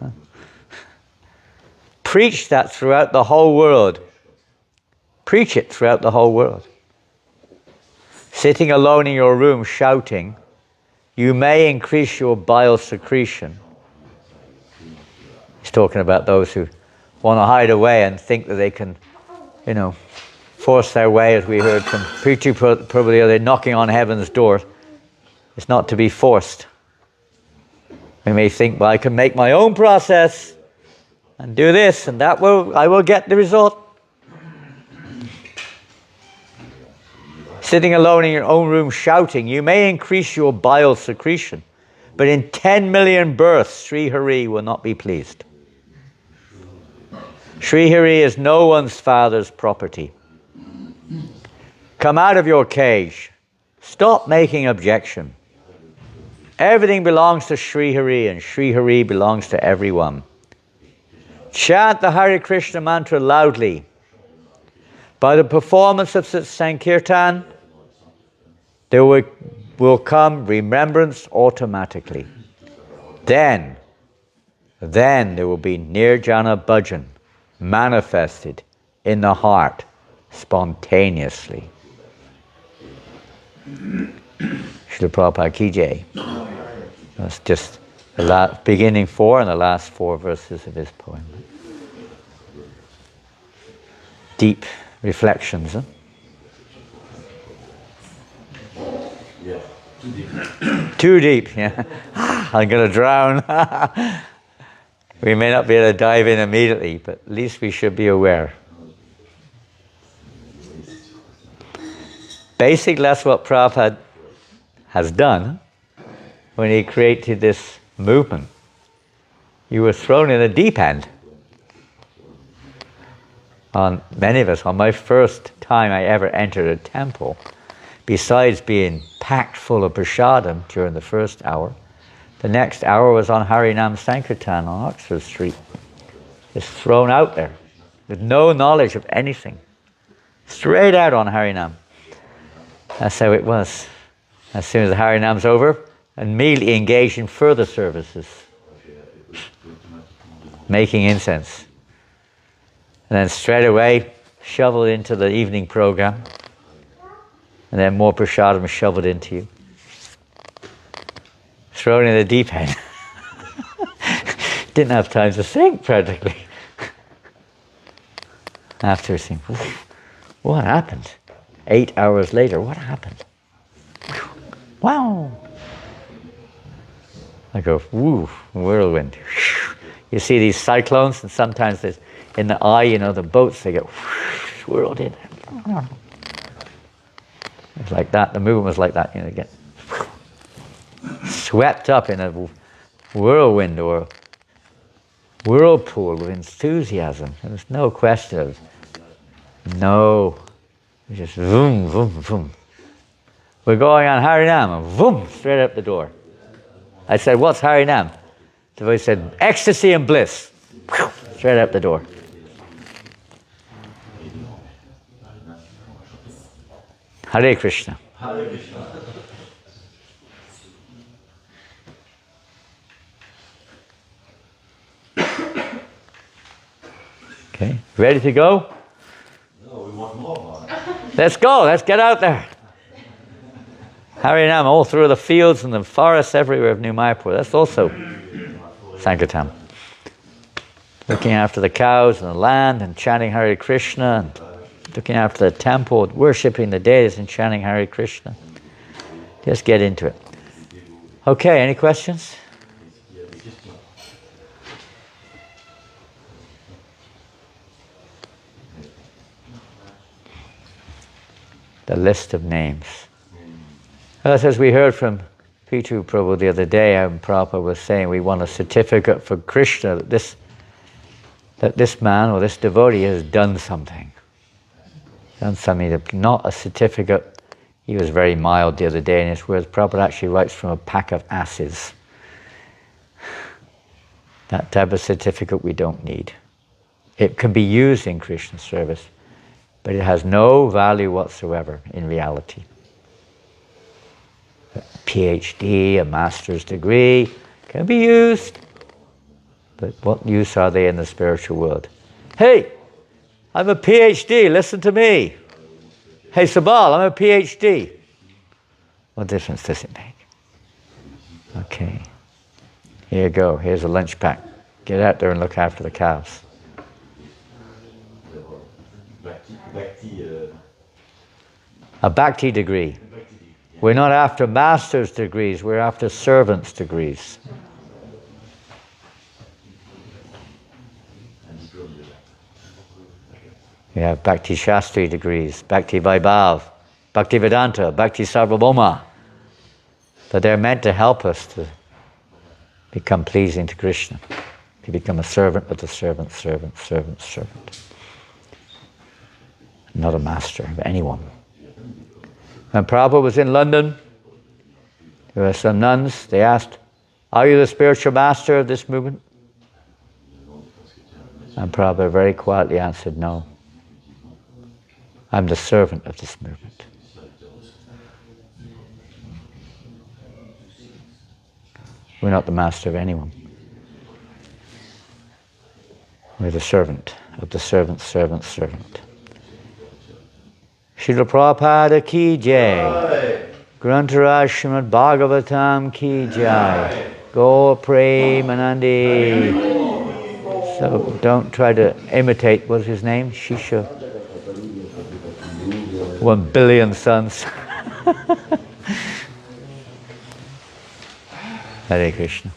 Preach that throughout the whole world. Preach it throughout the whole world. Sitting alone in your room shouting, you may increase your bile secretion. He's talking about those who want to hide away and think that they can, force their way, as we heard from Pichu Prabhu the other day, knocking on heaven's door. It's not to be forced. We may think, well, I can make my own process and do this, and I will get the result. Sitting alone in your own room shouting, you may increase your bile secretion, but in 10 million births, Sri Hari will not be pleased. Sri Hari is no one's father's property. Come out of your cage. Stop making objection. Everything belongs to Sri Hari, and Sri Hari belongs to everyone. Chant the Hare Krishna mantra loudly. By the performance of Sankirtan, there will come remembrance automatically. Then there will be Nirjana Bhajan manifested in the heart spontaneously. Srila Prabhupada ki jai. That's just the beginning 4 and the last 4 verses of his poem. Deep reflections, huh? Yeah, too deep. Too deep, yeah. I'm going to drown. We may not be able to dive in immediately, but at least we should be aware. Basically, that's what Prabhupada has done when he created this movement. You were thrown in the deep end. On many of us, on my first time I ever entered a temple, besides being packed full of prasadam during the first hour, the next hour was on Harinam Sankirtan on Oxford Street. Just thrown out there, with no knowledge of anything. Straight out on Harinam. That's how it was. As soon as the Harinam's over, immediately engaged in further services. Making incense. And then straight away, shoveled into the evening program. And then more prasadam shoveled into you. Thrown in the deep end. Didn't have time to think, practically. After think, what happened? 8 hours later, what happened? Wow! I go, woo, whirlwind. You see these cyclones, and sometimes there's, in the eye, the boats, they get whirled in. It's like that, the movement was like that, they get swept up in a whirlwind or whirlpool of enthusiasm. There's no question of, no, just boom, boom, boom. We're going on Harinam, and boom, straight up the door. I said, what's Harinam? The voice said, ecstasy and bliss. Straight up the door. Hare Krishna. Hare Krishna. Okay, ready to go? No, we want more. Let's go, let's get out there. Harinam all through the fields and the forests everywhere of New Mayapur. That's also Sankirtan. Looking after the cows and the land and chanting Hare Krishna, and looking after the temple, worshipping the deities and chanting Hare Krishna. Just get into it. Okay, any questions? The list of names. As we heard from Pichu Prabhu the other day, Prabhupada was saying we want a certificate for Krishna that this man or this devotee has done something. Done something, not a certificate. He was very mild the other day in his words. Prabhupada actually writes from a pack of asses. That type of certificate we don't need. It can be used in Krishna service, but it has no value whatsoever in reality. A PhD, a master's degree, can be used, but what use are they in the spiritual world? Hey, I'm a PhD, listen to me. Hey Sabal, I'm a PhD. What difference does it make? Okay, here you go, here's a lunch pack. Get out there and look after the cows. A bhakti degree. We're not after master's degrees, we're after servants' degrees. We have Bhakti Shastri degrees, Bhakti Vaibhav, Bhakti Vedanta, Bhakti Sarvabhauma. But they're meant to help us to become pleasing to Krishna, to become a servant of the servant, servant, servant, servant. Not a master of anyone. When Prabhupada was in London, there were some nuns, they asked, "Are you the spiritual master of this movement?" And Prabhupada very quietly answered, "No. I'm the servant of this movement." We're not the master of anyone. We're the servant of the servant, servant, servant. Srila Prabhupada ki jai. Grantaraj Srimad Bhagavatam ki jai. Gaur Premanandi. So don't try to imitate, what's his name? Shisha. 1 billion sons. Hare Krishna.